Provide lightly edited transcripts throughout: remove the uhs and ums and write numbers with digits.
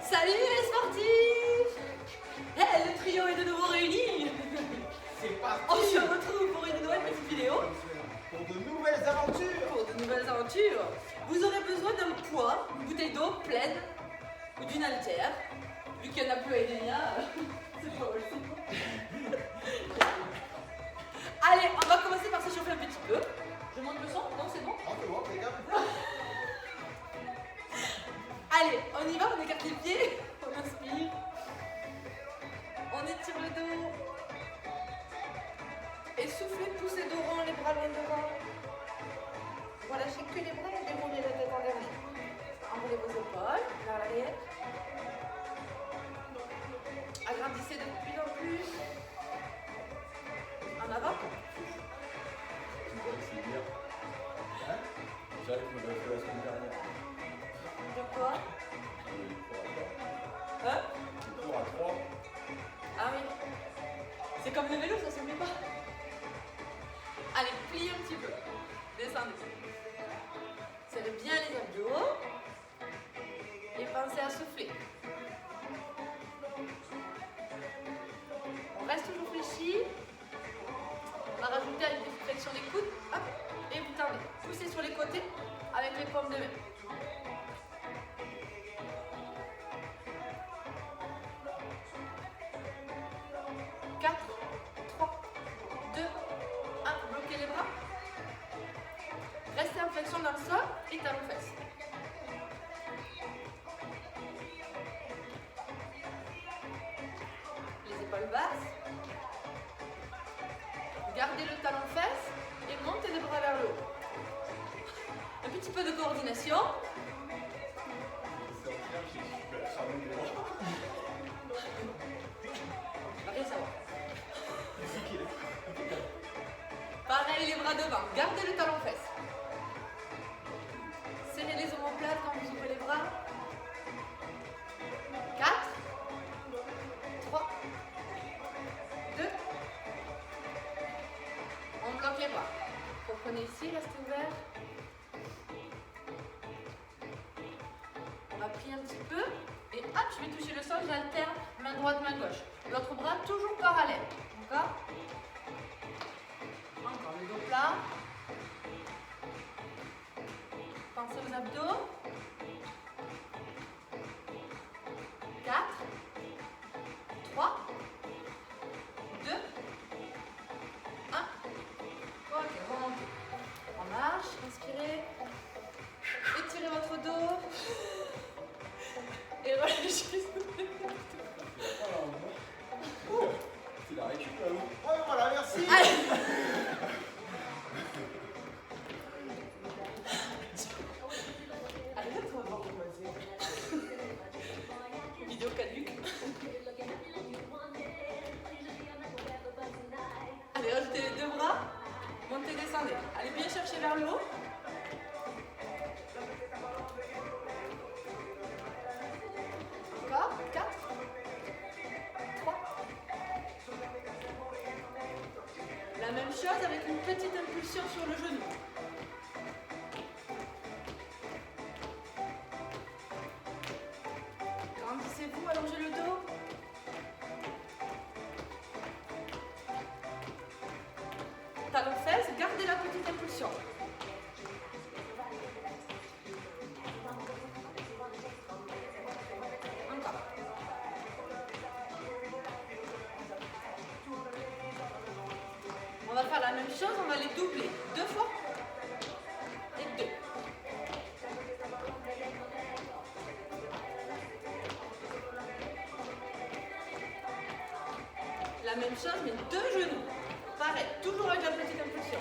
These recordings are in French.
Salut les sportifs! Hey, le trio est de nouveau réuni! C'est parti! On se retrouve pour une nouvelle petite vidéo. Pour de nouvelles aventures! Pour de nouvelles aventures. Vous aurez besoin d'un poids, une bouteille d'eau pleine ou d'une haltère. Vu qu'il y en a plus à Edenia, c'est pas aussi. Allez, on va commencer par se chauffer un petit peu. Je monte le son? Non, c'est bon? Ah, c'est bon, les gars. Allez, on y va, on écarte les pieds, on inspire, on étire le dos, et soufflez, poussez dos rond, les bras loin devant. Relâchez que les bras et déroulez la tête en dernier. Enroulez vos épaules vers l'arrière. Agrandissez de plus en plus. En avant. C'est bien. Hein? J'arrive me le faire la semaine dernière. De quoi? Hein? Le tour à 3. Ah oui. C'est comme le vélo, ça se met pas. Allez, pliez un petit peu. Descendez. Serrez bien les abdos. Et pensez à souffler. On reste toujours fléchi. On va rajouter une petite flexion des coudes. Hop. Et vous tendez. Poussez sur les côtés avec les paumes de main. Restez en flexion dans le sol et talons fesses. Les épaules basses. Gardez le talon fesses et montez les bras vers le haut. Un petit peu de coordination. On va rien savoir. Pareil, les bras devant. Gardez le talon fesses. Serrez les omoplates quand vous ouvrez les bras. 4, 3, 2. On bloque les bras. Reprenez ici, restez ouvert. On va plier un petit peu. Et hop, je vais toucher le sol, j'alterne main droite, main gauche. L'autre bras toujours parallèle. D'accord? Encore le dos plat. Pensez aux abdos. 4, 3, 2, 1. Ok, remontez. On marche, inspirez. Étirez votre dos. Et relâchez. C'est la récup. Ouais, voilà, merci! Allez. Vidéo caduque. Allez, rajoutez les deux bras. Montez, descendez. Allez bien chercher vers le haut. Encore. 4, 3. La même chose avec une petite impulsion sur le genou. Grandissez-vous, allongez le dos. Talons fesses, gardez la petite impulsion. Encore. On va faire la même chose, on va les doubler. 2 fois et 2. La même chose, mais 2 genoux. Pareil, toujours avec la petite impulsion.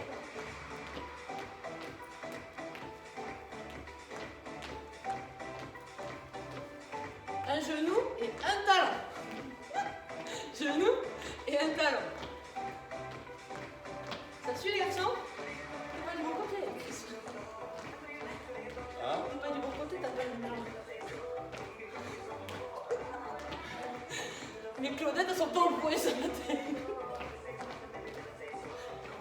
Un genou et un talon. Genou et un talon. Ça suit les garçons? T'es pas du bon côté. Hein? T'es pas du bon côté, t'as pas le même jambe. Mes Claudettes, elles sont pas au point sur la tête.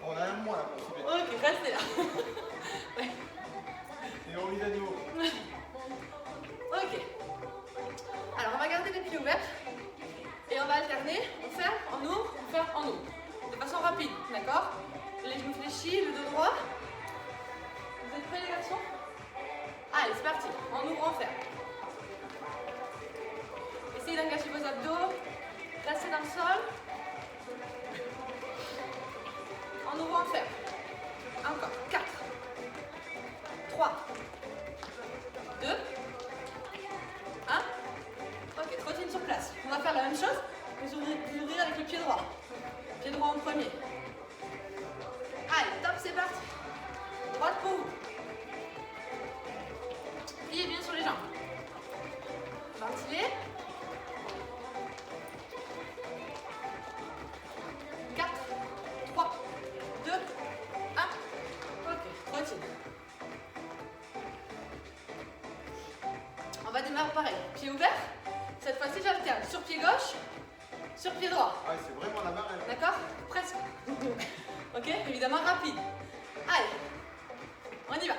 On a un mois là pour subir. Ok, restez là. Ouais. Et on lit d'animaux. Ok. Alors, on va parti. On ouvre, on ferme. Essayez d'engager vos abdos. Restez dans le sol. On ouvre, on ferme. Encore. 4, 3, 2, 1. Ok, trottine sur place. On va faire la même chose. Vous ouvrir avec le pied droit. Pied droit en premier. Allez, top, c'est parti. Droite pour vous. Pliez bien sur les jambes. Ventilez. 4, 3, 2, 1. Ok, trottine. On va démarrer pareil. Pied ouvert. Cette fois-ci, j'alterne sur pied gauche, sur pied droit. Ouais, c'est vraiment la barre. D'accord? Presque. Ok? Évidemment rapide. Allez, on y va.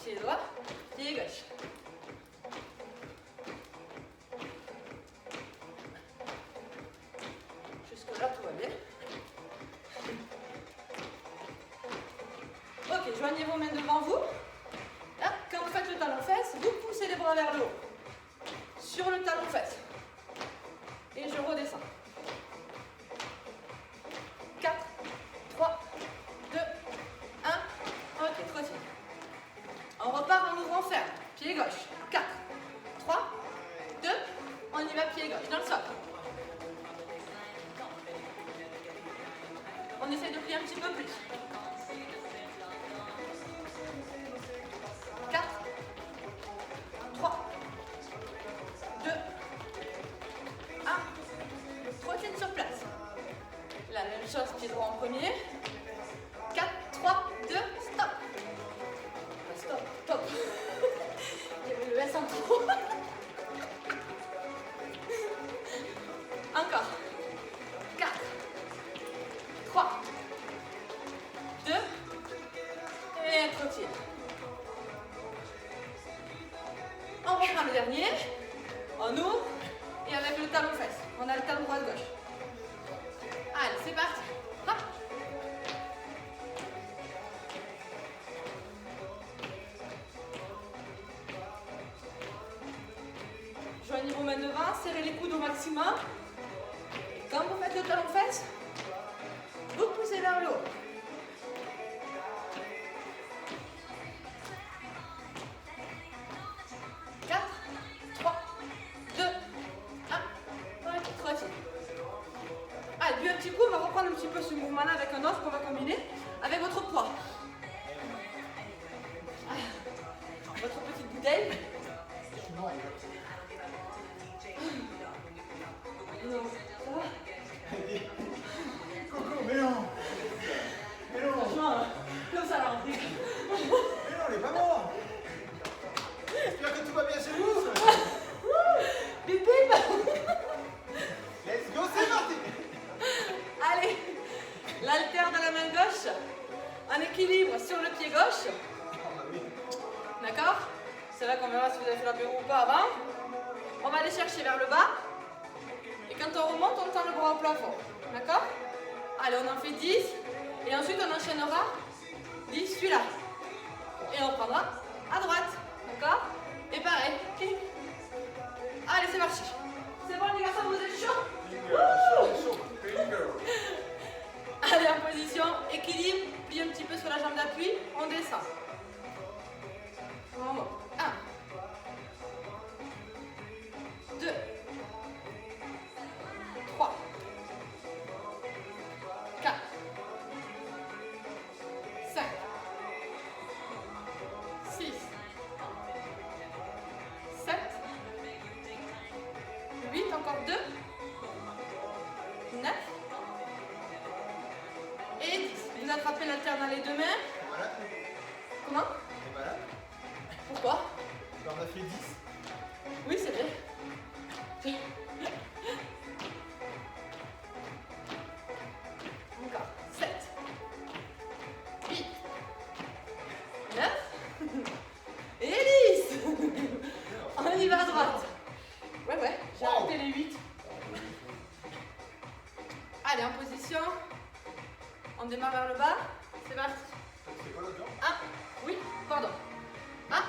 Pied droit, pied gauche. Jusque-là, tout va bien. Ok, joignez vos mains devant vous. Là, quand vous faites le talon-fesse, vous poussez les bras vers le haut. Sur le talon-fesse. Et je redescends. 4, 3, 2, 1. Ok, trottine. On repart en ouvrant ferme. Pied gauche. 4, 3, 2. On y va pied gauche dans le sol. On essaie de plier un petit peu plus. 4, 3, 2, 1. Trottine sur place. La même chose, pied droit en premier. 4, 3, 2, stop. Stop, stop. Il y avait le S en trop. Encore. 4, 3, 2, et trottine. On reprend le dernier. On ouvre. Et avec le talon fesse. On a le talon droite-gauche. Allez, c'est parti. Hop. Joignez vos mains devant, serrez les coudes au maximum. Et quand vous faites le talon fesse, vous poussez vers le haut. Un petit peu ce mouvement-là avec un autre qu'on va combiner avec votre poids. Votre petite bouteille. Non, ça va? Coco, mais non. Mais non. Franchement, comme ça là, on dit. Mais non, elle est pas mort. J'espère que tout va bien chez vous. Bip bip. Let's go, c'est parti. Allez, l'haltère de la main gauche, en équilibre sur le pied gauche. D'accord? C'est là qu'on verra si vous avez fait l'apéro ou pas avant. On va aller chercher vers le bas. Et quand on remonte, on tend le bras au plafond. D'accord? Allez, on en fait 10. Et ensuite, on enchaînera 10, celui-là. Et on prendra à droite. D'accord? Et pareil. Allez, c'est parti. C'est bon, les garçons, vous êtes chauds? Allez, en position, équilibre, plie un petit peu sur la jambe d'appui, on descend. On monte. 1, 2, 3, 4, 5, 6, 7, 8, encore 2, 9 et 10. Vous attrapez l'haltère dans les deux mains. Voilà. Comment? Et voilà. Pourquoi? On a fait 10. Oui, c'est vrai. Encore. 7, 8, 9 et 10. On y va à droite. Ouais, j'ai arrêté les 8. Allez, en position. On démarre vers le bas. C'est parti. C'est quoi l'autre jambe? 1. Oui, pardon. 1.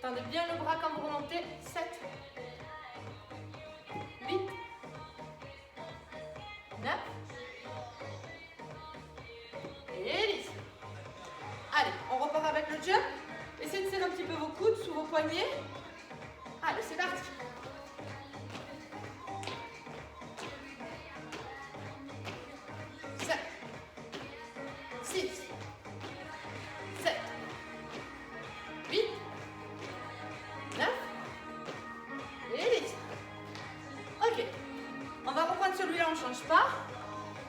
Tendez bien le bras quand vous remontez. 7, 8, 9 et 10. Allez, on repart avec le jump. Essayez de serrer un petit peu vos coudes sous vos poignets. Allez, c'est parti. 7, 6, 7, 8, 9 et 10. Ok. On va reprendre celui-là, on ne change pas.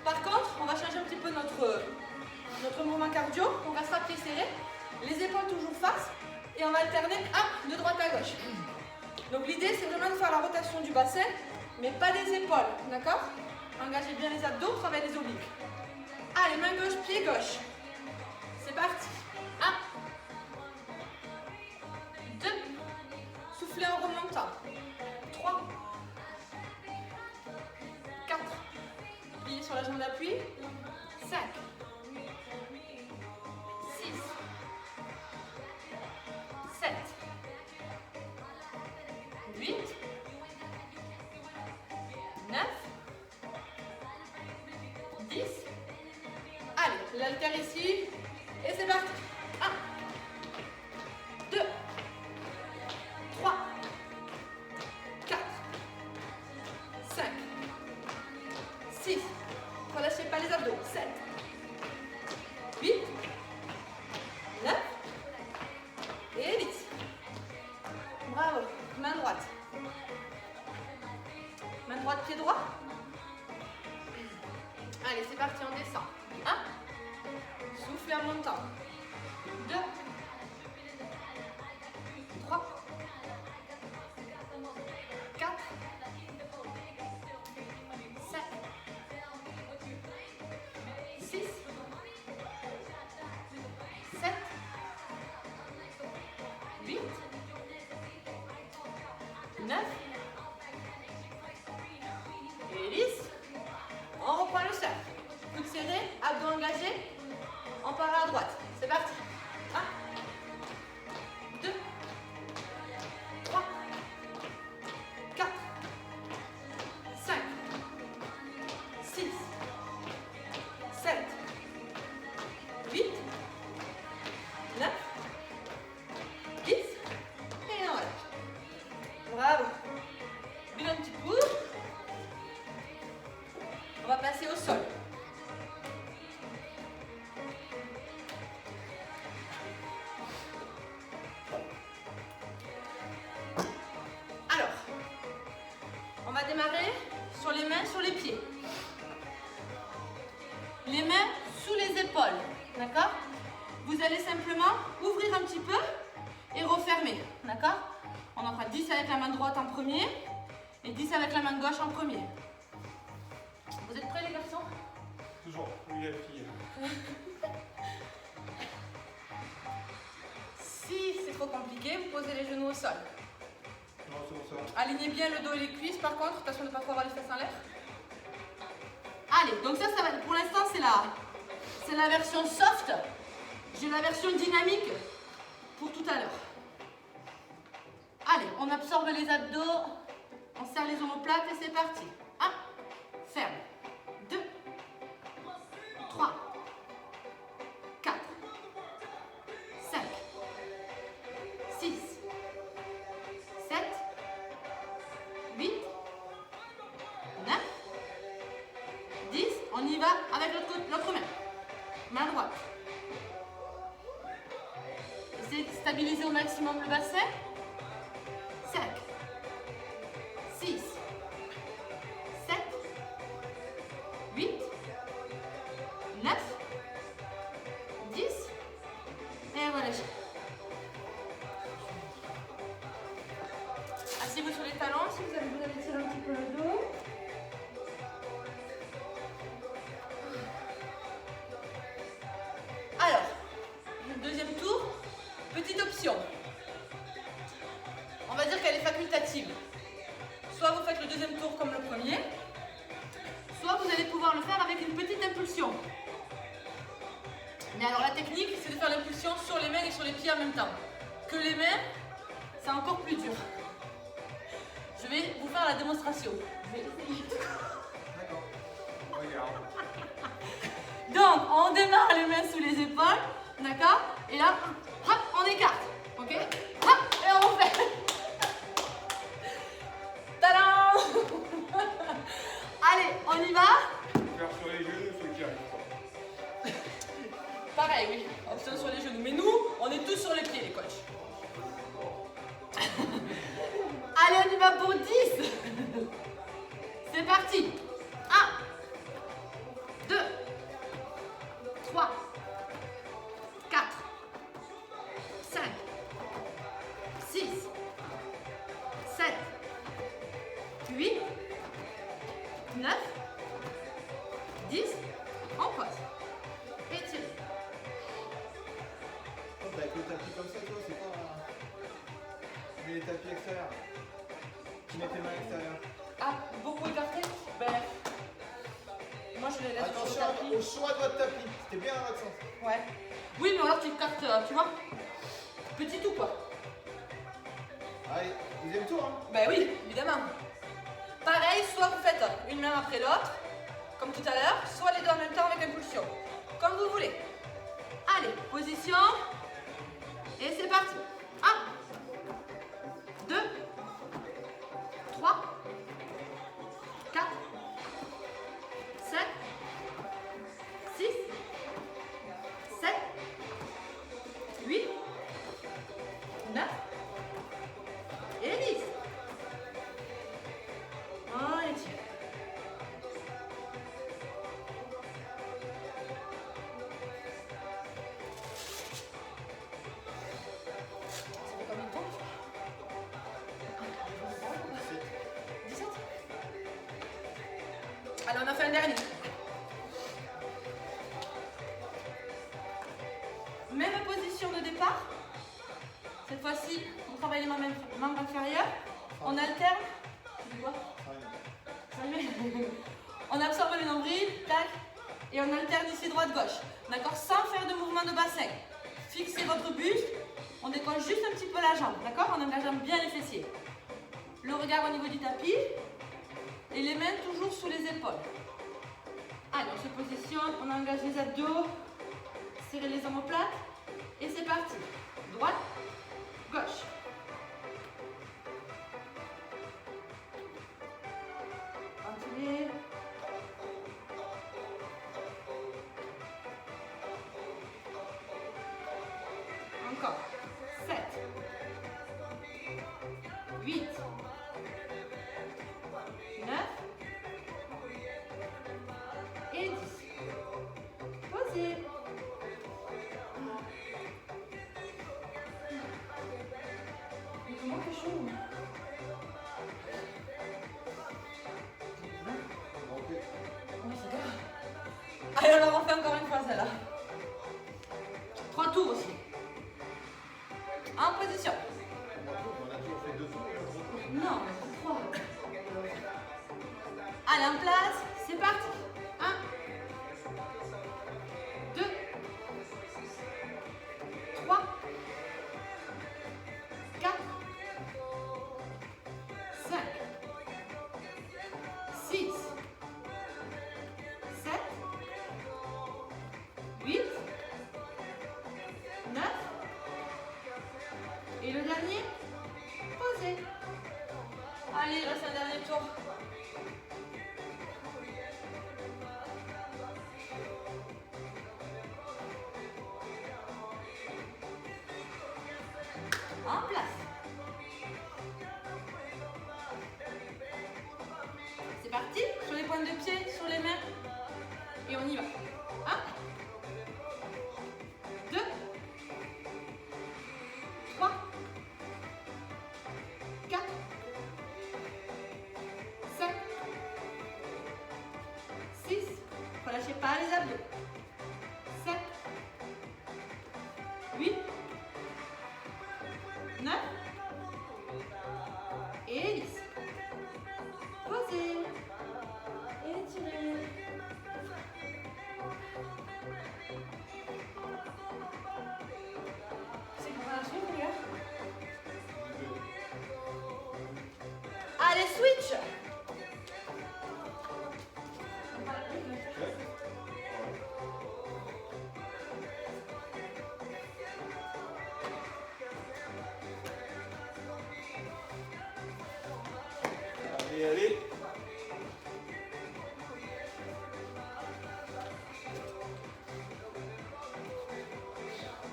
Par contre, on va changer un petit peu notre mouvement cardio. On va rester pieds serrés. Les épaules toujours face. Et on va alterner de droite à gauche. Donc l'idée, c'est vraiment de faire la rotation du bassin, mais pas des épaules. D'accord? Engagez bien les abdos, travaillez les obliques. Allez, main gauche, pied gauche. C'est parti. 1, 2, soufflez en remontant. 3, 4, pliez sur la jambe d'appui. 5, 6, 7, 8, 9, 10. Allez, l'haltère ici. Et c'est parti. 1, 2, 3, 4, 5, 6. Relâchez pas les abdos. 7, 8, 9 et 10. Bravo. Main droite. Main droite, pied droit. Allez, c'est parti, on descend. 1. Soufflez en montant. 2. 3. 4. 7. 6. 7. 8. 9. Et 10. On reprend le cercle. Coudes serrés, abdos engagés. On part à droite. C'est parti. 1, 2, 3, 4, 5, 6, 7, 8, 9, 10. Et on relâche. Bravo. Buvez un petit coup. On va passer au sol. Alors, on va démarrer sur les mains, sur les pieds. Les mains sous les épaules, d'accord? Vous allez simplement ouvrir un petit peu et refermer, d'accord? On en fera 10 avec la main droite en premier et 10 avec la main gauche en premier. Vous êtes prêts les garçons? Toujours, oui, la fille. Si c'est trop compliqué, vous posez les genoux au sol. Non, c'est bon, ça. Alignez bien le dos et les cuisses par contre, attention de ne pas trop avoir les fesses en l'air. Allez, donc ça va, pour l'instant c'est la version soft. J'ai la version dynamique pour tout à l'heure. Allez, on absorbe les abdos, on serre les omoplates et c'est parti. 1, ferme. 2, 3, 4, 5, 6, 7, 8, 9, 10. On y va avec l'autre main. Main droite. Essayez de stabiliser au maximum le bassin. 5, 6, 7, 8, 9, 10. Et relâchez. Asseyez-vous sur les talons si vous avez tiré un petit peu le dos. Alors, le deuxième tour, petite option. On va dire qu'elle est facultative. Soit vous faites le deuxième tour comme le premier, soit vous allez pouvoir le faire avec une petite impulsion. Mais alors la technique, c'est de faire l'impulsion sur les mains et sur les pieds en même temps. Que les mains c'est encore plus dur. Je vais vous faire la démonstration. Je vais essayer. D'accord. Regarde. Donc, on démarre les mains sous les épaules, d'accord? Et là, hop, on écarte, ok? Hop, et on fait. Tadam! Allez, on y va? Faire sur les genoux, ceux qui arrivent pas. Pareil, oui, option sur les genoux. Mais nous, on est tous sur les pieds, les coachs. Allez, on y va pour 10. C'est parti. 1, 2, 3, 4, 5, 6, 7, 8, 9, 10. On pose. Étirez. Avec le tapis comme ça, toi, c'est pas. Tu mets les tapis extérieurs. Tu mets tes mains extérieures. Ah, beaucoup écarté? Ben, moi je les laisse sur le Attention tapis. au choix de votre tapis. C'était bien dans votre sens. Ouais. Oui, mais alors tu écartes, tu vois, petit tout quoi. Allez, deuxième tour. Hein. Ben oui, évidemment. Pareil, soit vous faites une main après l'autre, comme tout à l'heure, soit les deux en même temps avec impulsion. Comme vous voulez. Allez, position. Et c'est parti. 1, 2, 3, 4, 7, 6, 7, 8, 9 et 10. On étire. Ça fait combien de temps? 17. Allez, on a fait un dernier. Même position de départ. Cette fois-ci, on travaille les membres inférieurs. On alterne. Tu dis quoi? On absorbe les nombrils, tac, et on alterne ici droite-gauche. D'accord? Sans faire de mouvement de bassin. Fixez votre buste. On décolle juste un petit peu la jambe, d'accord? En engageant bien les fessiers. Le regard au niveau du tapis. Et les mains toujours sous les épaules. Allez, on se positionne, on engage les abdos. Serrez les omoplates. Et c'est parti. Droite, gauche. Ventilez. Encore. 7, 8, 9 et 10. Posez. Mais comment c'est chaud? Ok. Oui, c'est grave. Allez, on la refait encore une fois celle-là. 3 tours aussi. En position. On a toujours fait 2 tours. Non, 3. Allez, en place. C'est parti. 1, 2, 3, 4, 5, 6, 7, 8, 9. Et le dernier, posez. Allez, il reste un dernier tour. En place. C'est parti. Sur les pointes de pied, sur les mains. Et on y va. 1, 2, 3, 4, 5, 6. Relâchez pas les abdos. 7, 8, 9 et 10. Posez. Étirez. C'est qu'on va la suivre, les gars? Allez, switch. Allez, allez.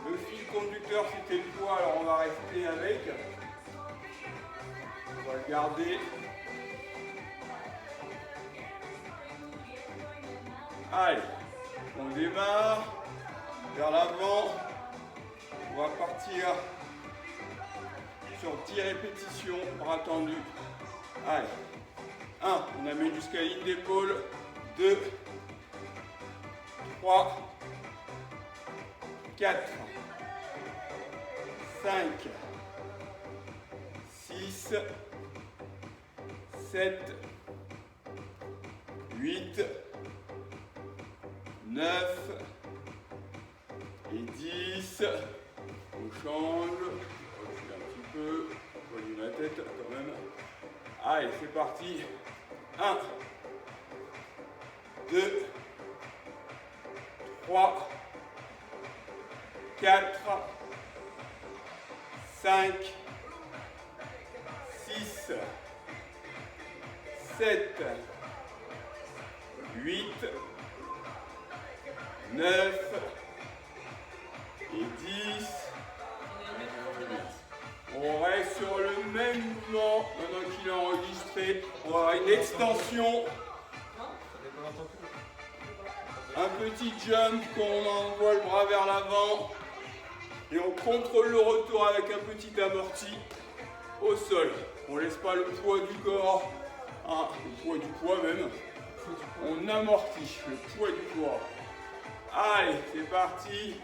Le fil conducteur, c'était le poids, alors on va rester avec. On va le garder. Allez, on démarre vers l'avant. On va partir sur 10 répétitions, bras tendus. Allez, 1, on amène jusqu'à la ligne d'épaule. 2, 3, 4, 5, 6, 7, 8, 9 et 10. On change. On recule un petit peu. On relie la tête quand même. Allez, c'est parti. 1, 2, 3, 4, 5, 6, 7, 8, 9 et 10. On reste sur le même mouvement, maintenant qu'il est enregistré. On va avoir une extension, un petit jump qu'on envoie le bras vers l'avant et on contrôle le retour avec un petit amorti au sol. On ne laisse pas le poids du corps, hein, le poids du poids même. On amortit le poids du corps. Allez, c'est parti.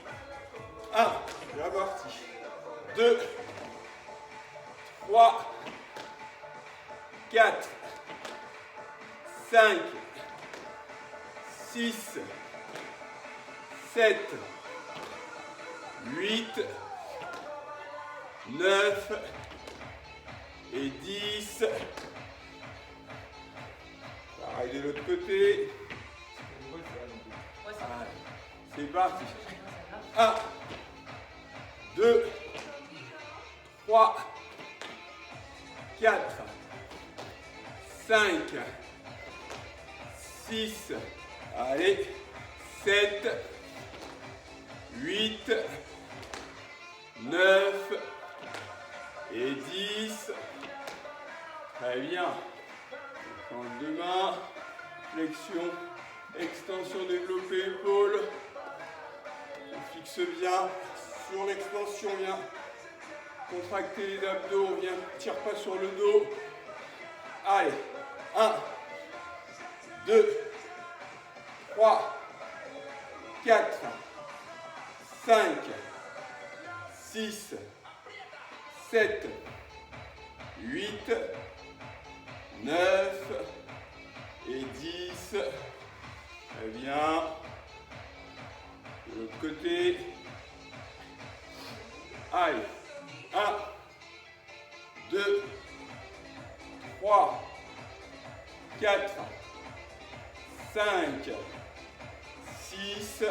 1, j'amortis. 2, 3, 4, 5, 6, 7, 8, 9 et 10. Pareil de l'autre côté. C'est parti. 1, 2, 3, 4, 5, 6, allez, 7, 8, 9 et 10. Très bien. On change de main. Flexion, extension, développé, épaule. On fixe bien sur l'extension, bien contracter les abdos, on vient, tire pas sur le dos. Allez, 1, 2, 3, 4, 5, 6, 7, 8, 9 et 10. Très bien. De l'autre côté. Allez. 1, 2, 3, 4, 5, 6,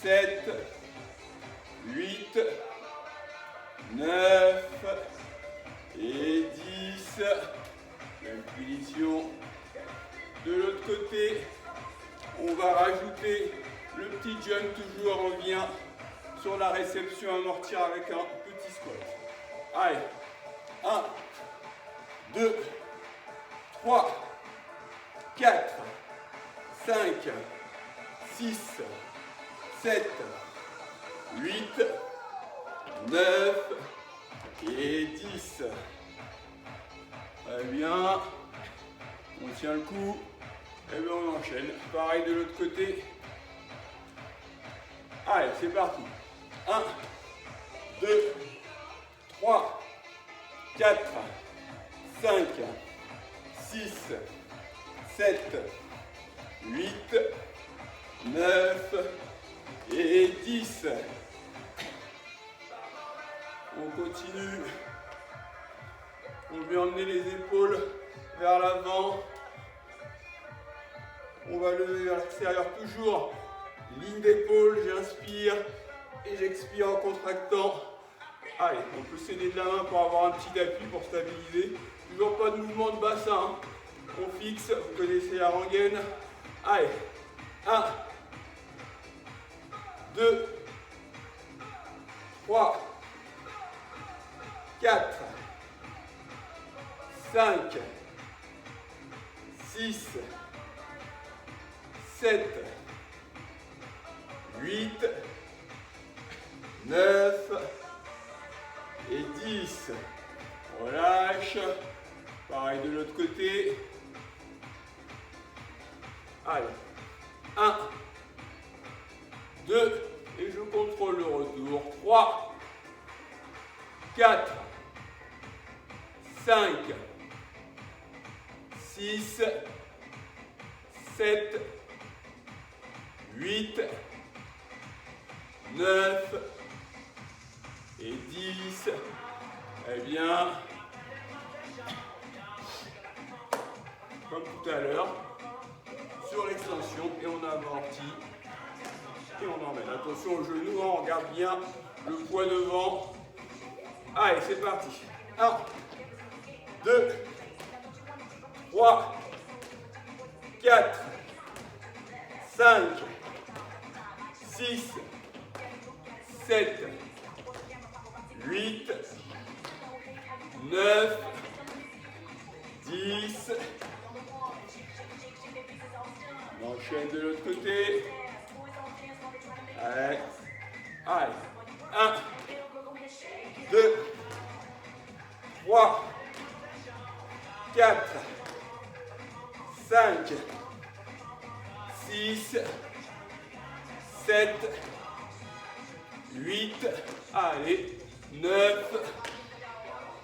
7, 8, 9 et 10. Même position. De l'autre côté, on va rajouter le petit jump, toujours on revient sur la réception, amortir avec un petit squat. Allez, 1, 2, 3, 4, 5, 6, 7, 8, 9 et 10. Très bien. On tient le coup. Et bien on enchaîne. Pareil de l'autre côté. Allez, c'est parti. 1, 2, 3, 4, 5, 6, 7, 8, 9 et 10. On continue. On vais emmener les épaules vers l'avant. On va lever vers l'extérieur toujours. Ligne d'épaule, j'inspire et j'expire en contractant. Allez, on peut s'aider de la main pour avoir un petit appui pour stabiliser. Toujours pas de mouvement de bassin. Hein. On fixe, vous connaissez la rengaine. Allez, 1, 2, 3, 4, 5, 6, 7, 8, 9 et 10. Relâche. Pareil de l'autre côté. Allez. 1, 2, et je contrôle le retour. 3, 4, 5, 6, 7, 8, 9 et 10. Eh bien, comme tout à l'heure, sur l'extension et on amortit et on emmène. Attention au genou, on regarde bien le poids devant. Allez, c'est parti. 1, 2, 3, 4, 5, 6, 7, 8, 9, 10. On enchaîne de l'autre côté. Allez. Allez. 1, 2, 3, 4, 5, 6, 7, 8, allez, 9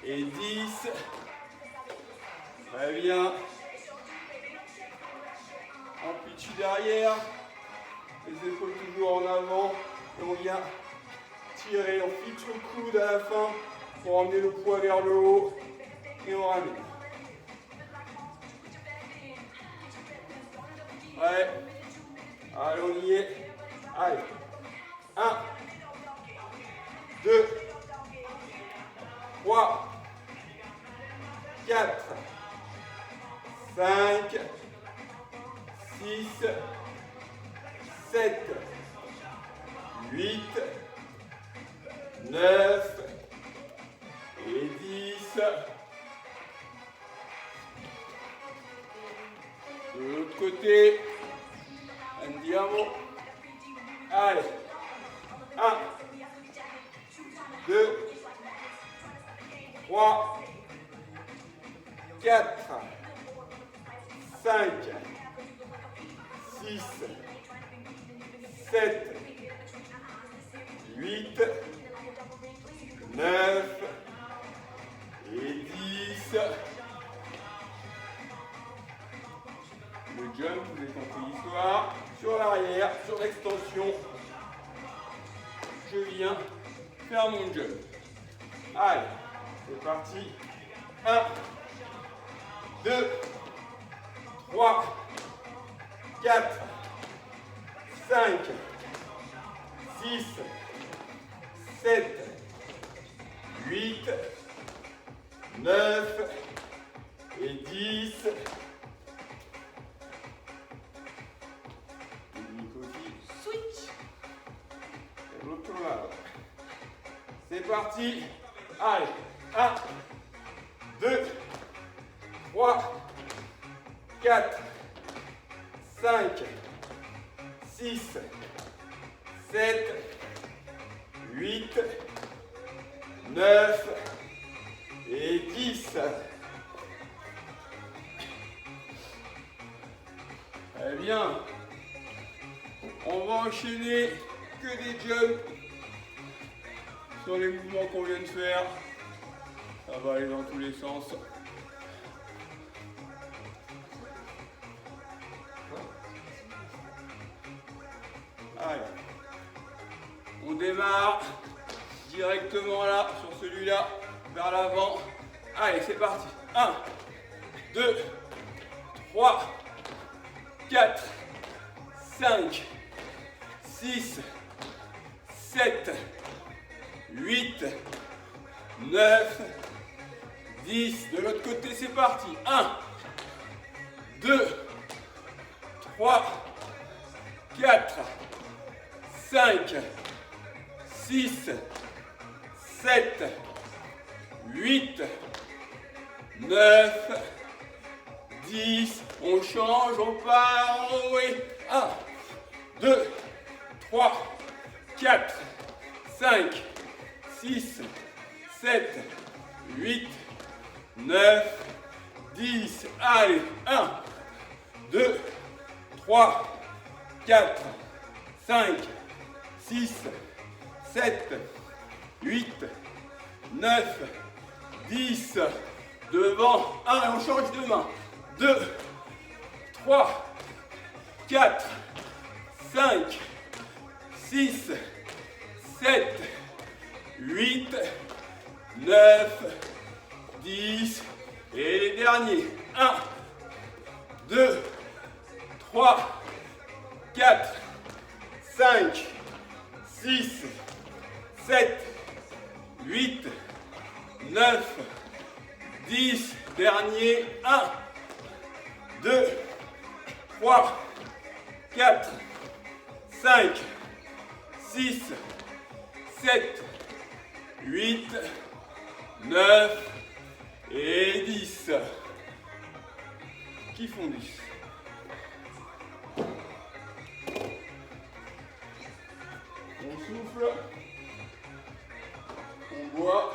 et 10. Très bien. Amplitude arrière, les épaules toujours en avant, et on vient tirer, on fixe le coude à la fin pour emmener le poids vers le haut, et on ramène. Ouais, allez, on y est. Allez, 1, 2, 3, 4, 5, 6, 7, 8, 9 et 10. De l'autre côté, andiamo. Allez, 1, 2, 3, 4, 5, 6, 7, 8, 9 et 10. Le jump, vous avez compris l'histoire. Sur l'arrière, sur l'extension, je viens faire mon jump. Allez, c'est parti. 1, 2, 3, 4, 5, 6, 7, 8, 9 et 10. Switch. Et l'autre lado. C'est parti. Allez. 1, 2, 3, 4, 5, 6, 7, 8, 9 et 10. Très bien. On va enchaîner que des jumps sur les mouvements qu'on vient de faire. Ça va aller dans tous les sens. Allez. On démarre directement là, sur celui-là, vers l'avant. Allez, c'est parti. 1, 2, 3, 4, 5, 6, 7, 8, 9, 10. De l'autre côté, c'est parti. 1, 2, 3, 4, 5, 6, 7, 8, 9, 10. On change, on part. Oui. 1, 2, 3, 4, 5, 6, 7, 8, 9, 10. Allez. 1, 2, 3, 4, 5, 6, 7, 8, 9, 10. Devant. 1, et on change de main. 2, 3, 4, 5, 6, 7, 8, 9, 10. Et les derniers. 1, 2, 3, 4, 5, 6, 7, 8, 9, 10. Dernier. 1, 2, 3, 4, 5, 6, 7, 8, 9 et 10. Qui font 10? On souffle. On boit.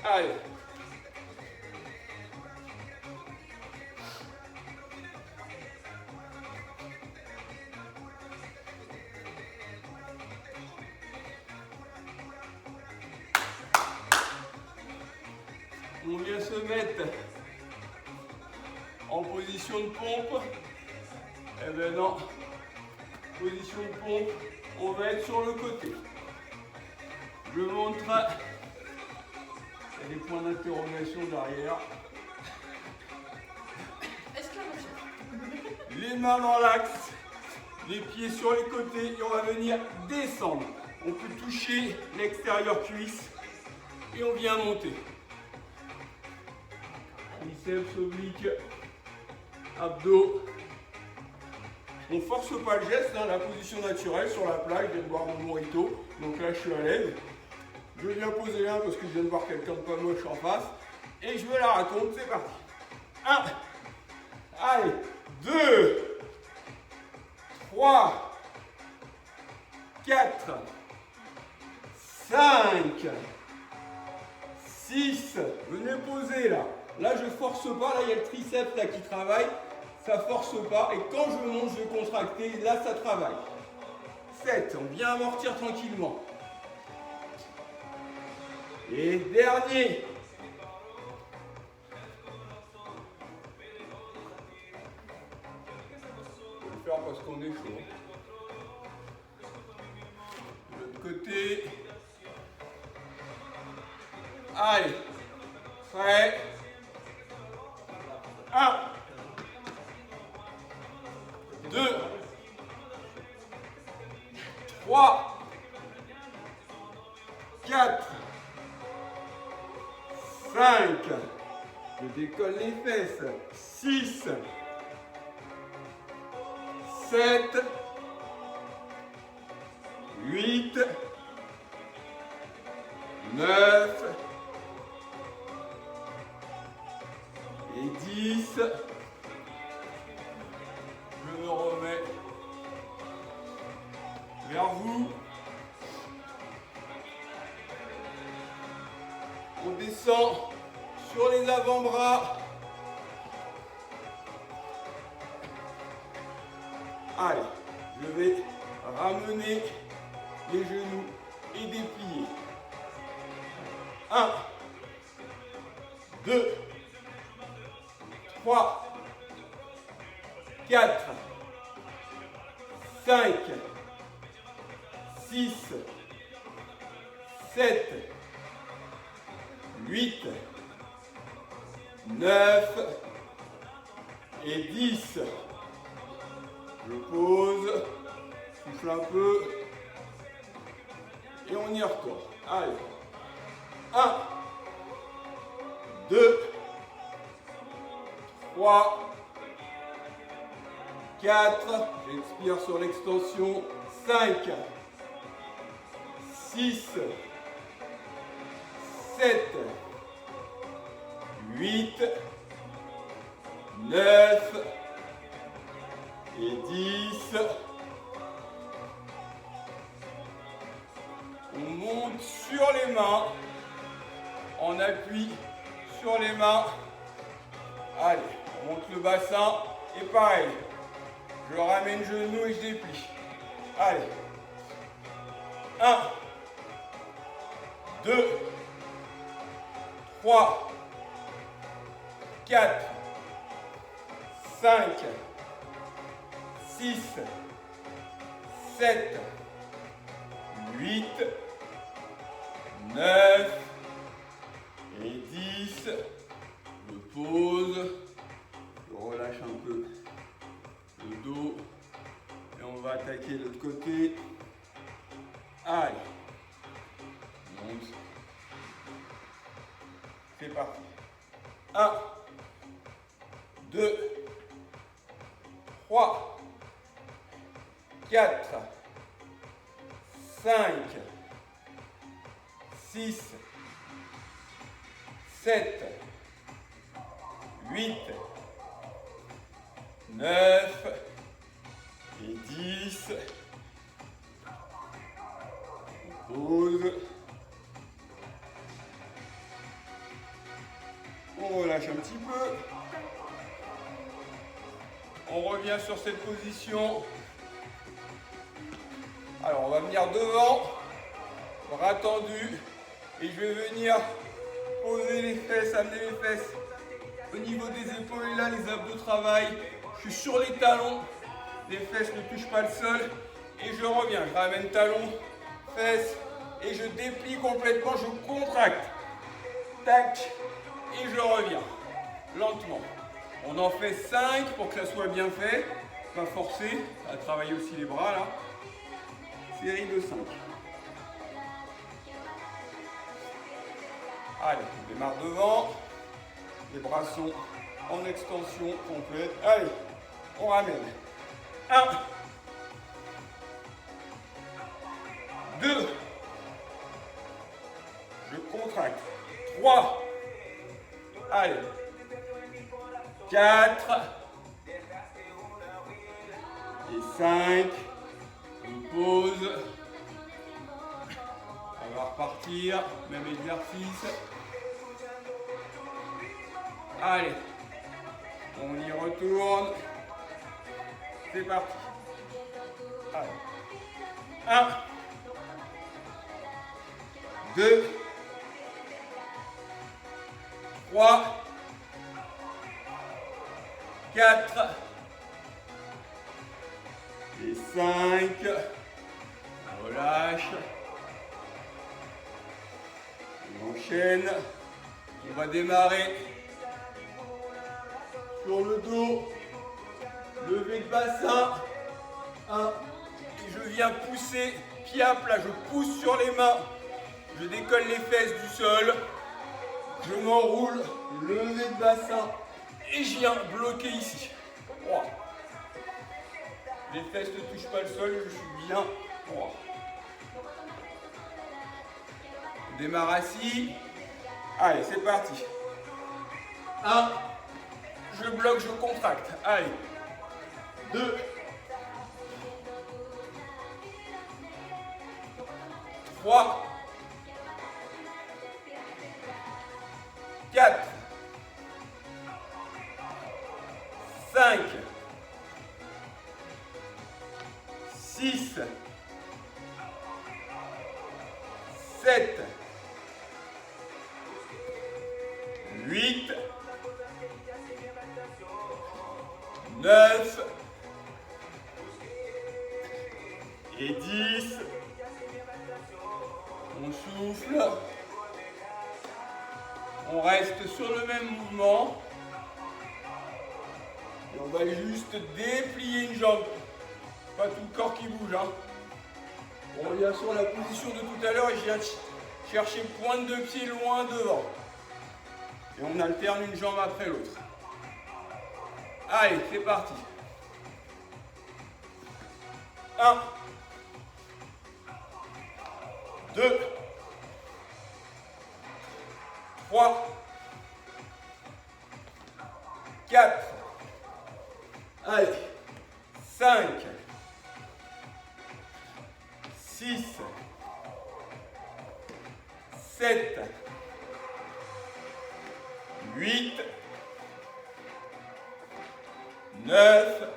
Allez. On vient se mettre en position de pompe. Eh ben non. Position de pompe, on va être sur le côté. Je montre. Il y a des points d'interrogation derrière. Exclamation. Les mains dans l'axe, les pieds sur les côtés et on va venir descendre. On peut toucher l'extérieur cuisse et on vient monter. Biceps, obliques, abdos. On force pas le geste, hein, la position naturelle sur la plage. Je viens de boire mon mojito, donc là je suis à l'aise. Je viens poser là parce que je viens de voir quelqu'un de pas moche en face. Et je me la raconte, c'est parti. 1, allez, 2, 3, 4, 5, 6. Venez poser là. Là, je force pas. Là, il y a le triceps là, qui travaille. Ça force pas. Et quand je monte, je vais contracter. Là, ça travaille. 7. On vient amortir tranquillement. Et dernier. On va le faire parce qu'on est chaud. De l'autre côté. Allez. Prêt. 1, 2, 3, 4, 5, je décolle les fesses, 6, 7, 8, 9 et 10. Je me remets vers vous. On descend sur les avant-bras. Allez, je vais ramener les genoux et déplier. 1, 2, 3, 4, 5, 6, 7, 8, 9 et 10. Je pose, souffle un peu et on y retourne. Allez. 1, 2, 3, 4, j'expire sur l'extension, 5, 6, 7, 8, 9 et 10. On monte sur les mains, on appuie sur les mains. Allez, on monte le bassin et pareil, je ramène genou et je déplie. Allez, 1, 2, 3, 4, 5, 6, 7, 8, 9 et 10. Je pose, je relâche un peu le dos et on va attaquer l'autre côté. Allez, monte. C'est parti. 1, 2, 3, 4, 5, 6, 7, 8, 9 et 10. On pose. On relâche un petit peu. On revient sur cette position. Alors on va venir devant, bras tendus, et je vais venir poser les fesses, amener les fesses au niveau des épaules. Et là, les abdos travaillent. Je suis sur les talons, les fesses ne touchent pas le sol. Et je reviens, je ramène talons, fesses, et je déplie complètement, je contracte. Tac, et je reviens, lentement. On en fait 5 pour que ça soit bien fait. Pas forcer, à travailler aussi les bras là. Série de 5. Allez, on démarre devant. Les bras sont en extension complète. Allez, on ramène. 1, 2, je contracte. 3, allez, 4 et 5. Je pose. On va repartir, même exercice. Allez, on y retourne. C'est parti. Allez. 1, 2, 3, 4 et 5. Relâche. On enchaîne. On va démarrer sur le dos. Levé de bassin. 1. Et je viens pousser. Pied à plat. Je pousse sur les mains. Je décolle les fesses du sol. Je m'enroule. Levé de bassin. Et je viens bloquer ici. 3. Les fesses ne touchent pas le sol. Je suis bien. 3. On démarre assis. Allez, c'est parti. 1. Je bloque, je contracte. Allez. 2. 3. 4. 5. 6. 7. 8, 9 et 10. On souffle. On reste sur le même mouvement. Et on va juste déplier une jambe. Pas tout le corps qui bouge. Hein. On revient sur la position de tout à l'heure et je viens chercher pointe de pied loin devant. Et on alterne une jambe après l'autre. Allez, c'est parti. 1, 2, 3, 4, allez, 5, 6, 7, 8, 9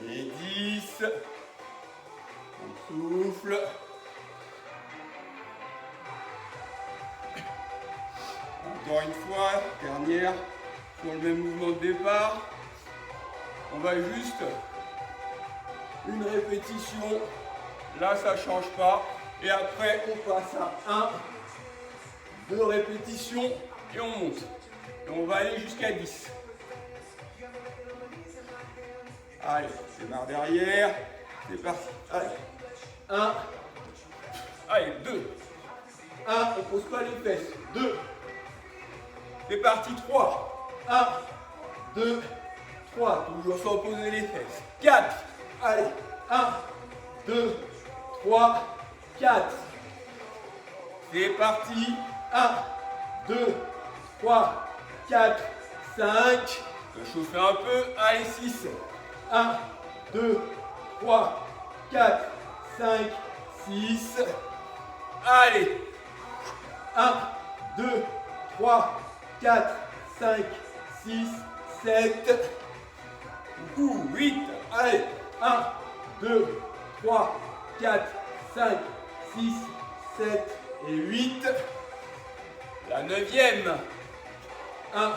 et 10. On souffle. Encore une fois, dernière, sur le même mouvement de départ. On va juste une répétition. Là, ça ne change pas. Et après, on passe à 1, 2 répétitions et on monte. Et on va aller jusqu'à 10. Allez, démarre derrière. C'est parti. Allez. 1. Allez, 2. 1, on pose pas les fesses. 2. C'est parti, 3. 1, 2, 3. Toujours sans poser les fesses. 4. Allez. 1, 2, 3, 4. C'est parti. 1, 2, 3, 4, 5. On peut chauffer un peu. Allez, 6. 1, 2, 3, 4, 5, 6. Allez. 1, 2, 3, 4, 5, 6, 7. 8. Allez. 1, 2, 3, 4, 5, 6, 7 et 8. La 9e. 1,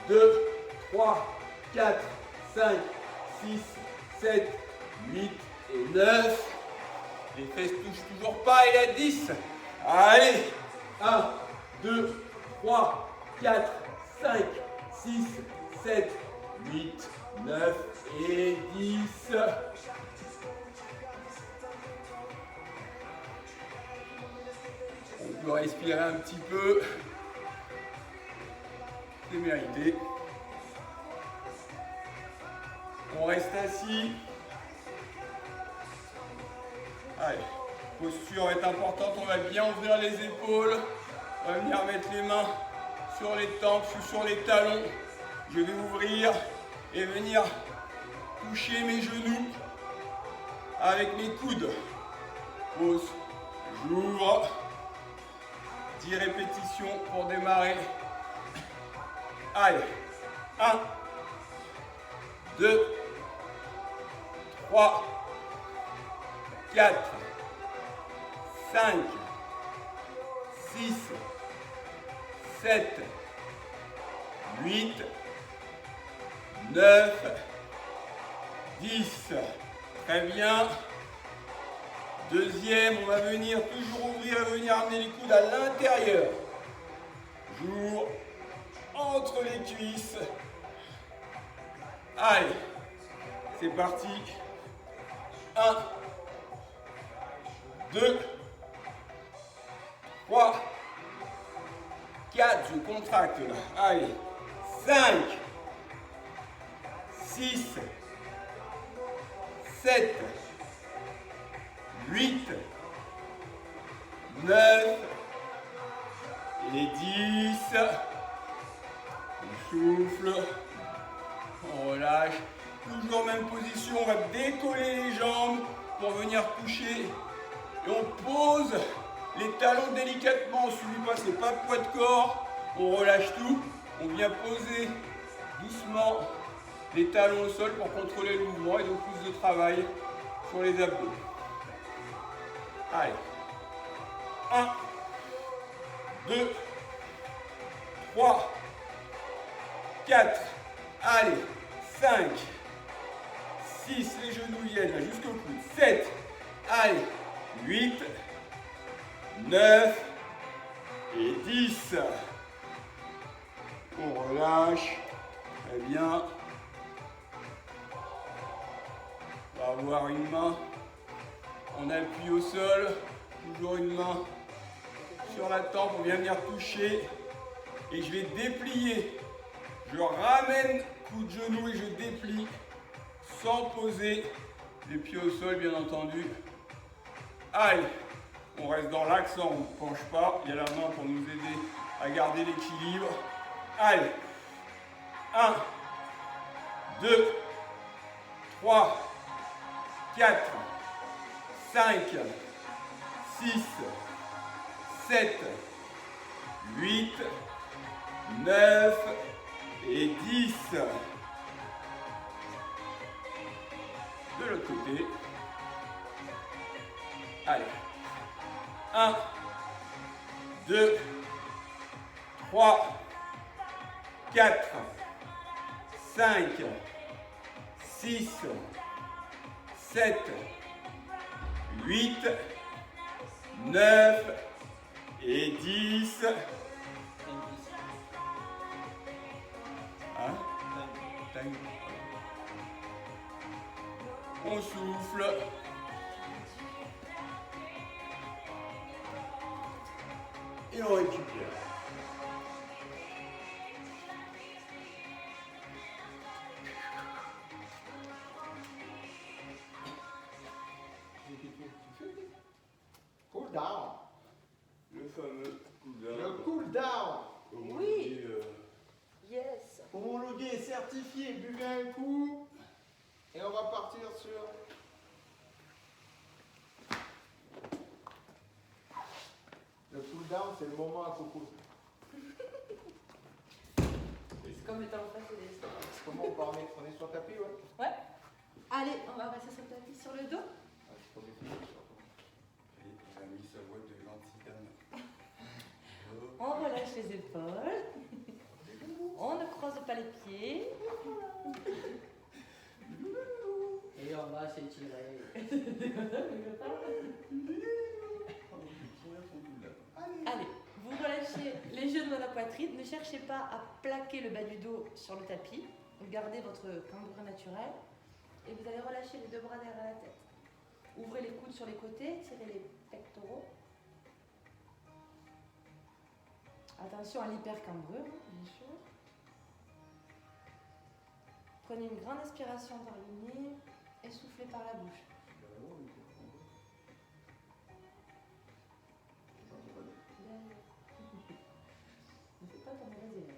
2, 3, 4, 5, 6, 7, 8 et 9. Les fesses touchent toujours pas et la 10. Allez. 1, 2, 3, 4, 5, 6, 7, 8, 9 et 10. On peut respirer un petit peu. C'est mérité. On reste assis. Allez, posture est importante, on va bien ouvrir les épaules. On va venir mettre les mains sur les tempes, sur les talons. Je vais ouvrir et venir toucher mes genoux avec mes coudes. Pause, j'ouvre. 10 répétitions pour démarrer. Allez, 1, 2, 3, 4, 5, 6, 7, 8, 9, 10. Très bien. Deuxième, on va venir toujours ouvrir et venir amener les coudes à l'intérieur. J'ouvre entre les cuisses. Allez, c'est parti. 1, 2, 3, 4, je contracte là. Allez, 5, 6, 7, 8, 9 et 10. On souffle, on relâche. Toujours même position, on va décoller les jambes pour venir toucher. Et on pose les talons délicatement. On ne subit pas, c'est pas poids de corps. On relâche tout. On vient poser doucement les talons au sol pour contrôler le mouvement et donc plus de travail sur les abdos. Allez. 1, 2, et 10. On relâche. Très bien. On va avoir une main. On appuie au sol. Toujours une main sur la tempe. On vient venir toucher. Et je vais déplier. Je ramène coup de genou et je déplie sans poser les pieds au sol, bien entendu. Allez, on reste dans l'accent, on ne penche pas. Il y a la main pour nous aider à garder l'équilibre. Allez, 1, 2, 3, 4, 5, 6, 7, 8, 9 et 10. De l'autre côté. Allez. 1, 2, 3, 4, 5, 6, 7, 8, 9 et 10. Hein? On souffle. Et on récupère. Cool down. Le fameux cool down. Le cool down. Oui. Yes. Homologué, certifié, buvez un coup. Et on va partir sur le cool down, c'est le moment à coco. C'est comme les talons passés. Comment on part on est sur le tapis, ouais? Ouais. Allez, on va passer sur le tapis sur le dos. Ah, je peux mettre sur Il a mis sa boîte de glanticane. On relâche les épaules. On ne croise pas les pieds. Et on va s'étirer. Allez, vous relâchez les genoux à la poitrine. Ne cherchez pas à plaquer le bas du dos sur le tapis. Gardez votre cambouis naturel. Et vous allez relâcher les deux bras derrière la tête. Ouvrez les coudes sur les côtés, tirez les pectoraux. Attention à l'hypercambrure, bien sûr. Prenez une grande inspiration par le nez et soufflez par la bouche. Ne fais pas ton mauvaise élève.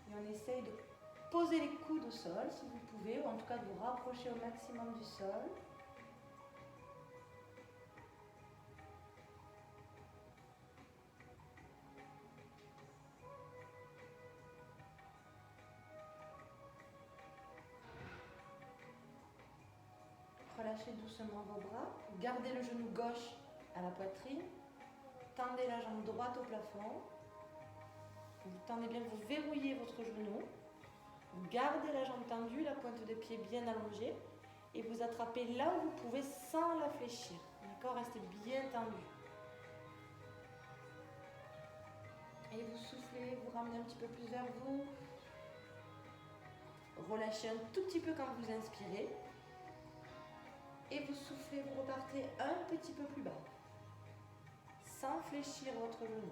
Et on essaye de poser les coudes au sol si vous pouvez, ou en tout cas de vous rapprocher au maximum du sol. Relâchez doucement vos bras. Gardez le genou gauche à la poitrine. Tendez la jambe droite au plafond. Vous tendez bien, vous verrouillez votre genou. Vous gardez la jambe tendue, la pointe de pied bien allongée. Et vous attrapez là où vous pouvez sans la fléchir. D'accord? Restez bien tendu. Et vous soufflez, vous ramenez un petit peu plus vers vous. Relâchez un tout petit peu quand vous inspirez. Et vous soufflez, vous repartez un petit peu plus bas. Sans fléchir votre genou.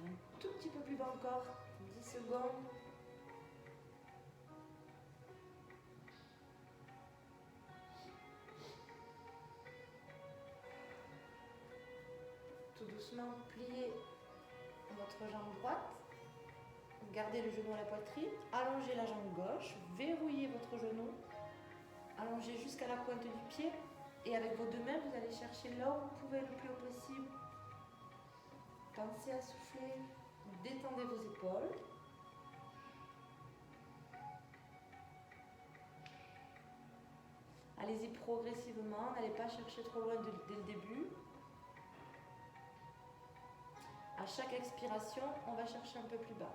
Un tout petit peu plus bas encore. 10 secondes. Tout doucement, pliez votre jambe droite. Gardez le genou à la poitrine. Allongez la jambe gauche. Verrouillez votre genou. Allongez jusqu'à la pointe du pied. Et avec vos deux mains, vous allez chercher là où vous pouvez le plus haut possible Pensez à souffler. Détendez vos épaules. Allez-y progressivement, n'allez pas chercher trop loin dès le début. À chaque expiration, on va chercher un peu plus bas.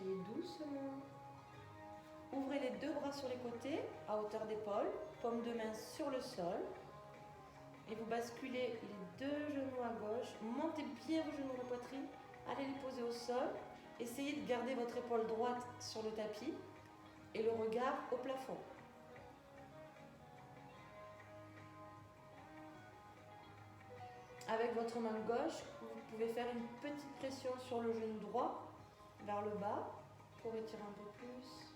Et doucement. Ouvrez les deux bras sur les côtés, à hauteur d'épaule, paume de main sur le sol. Et vous basculez les deux genoux à gauche. Montez bien vos genoux de la poitrine. Allez les poser au sol. Essayez de garder votre épaule droite sur le tapis et le regard au plafond. Avec votre main gauche, vous pouvez faire une petite pression sur le genou droit vers le bas pour étirer un peu plus.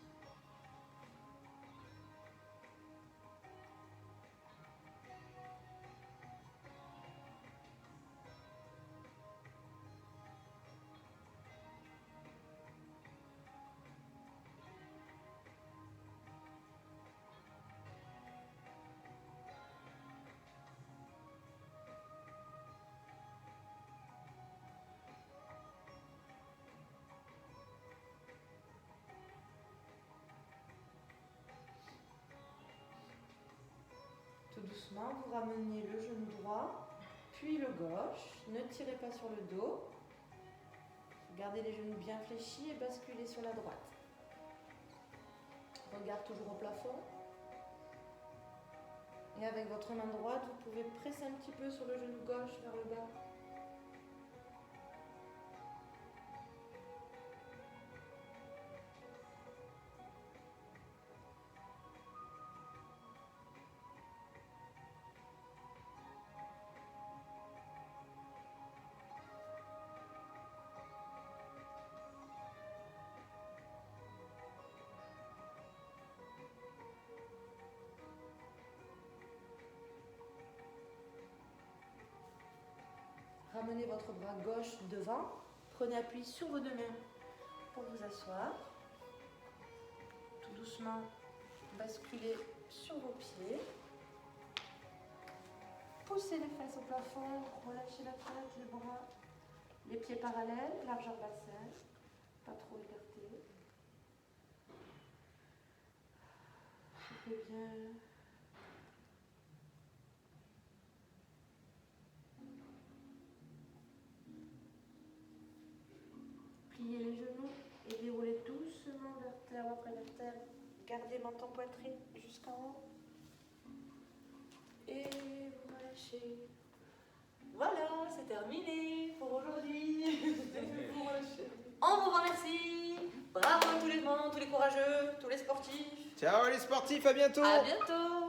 Tout doucement, vous ramenez le genou droit, puis le gauche. Ne tirez pas sur le dos. Gardez les genoux bien fléchis et basculez sur la droite. Regard toujours au plafond. Et avec votre main droite, vous pouvez presser un petit peu sur le genou gauche vers le bas. Ramenez votre bras gauche devant. Prenez appui sur vos deux mains pour vous asseoir. Tout doucement, basculez sur vos pieds. Poussez les fesses au plafond. Relâchez la tête, les bras. Les pieds parallèles, largeur bassin. Pas trop écartés. Soufflez bien. Pliez les genoux et déroulez doucement vertèbre après vertèbre. Gardez menton poitrine jusqu'en haut. Et vous relâchez. Voilà, c'est terminé pour aujourd'hui. On vous remercie. Bravo à tous les courageux, tous les sportifs. Ciao les sportifs, à bientôt. À bientôt.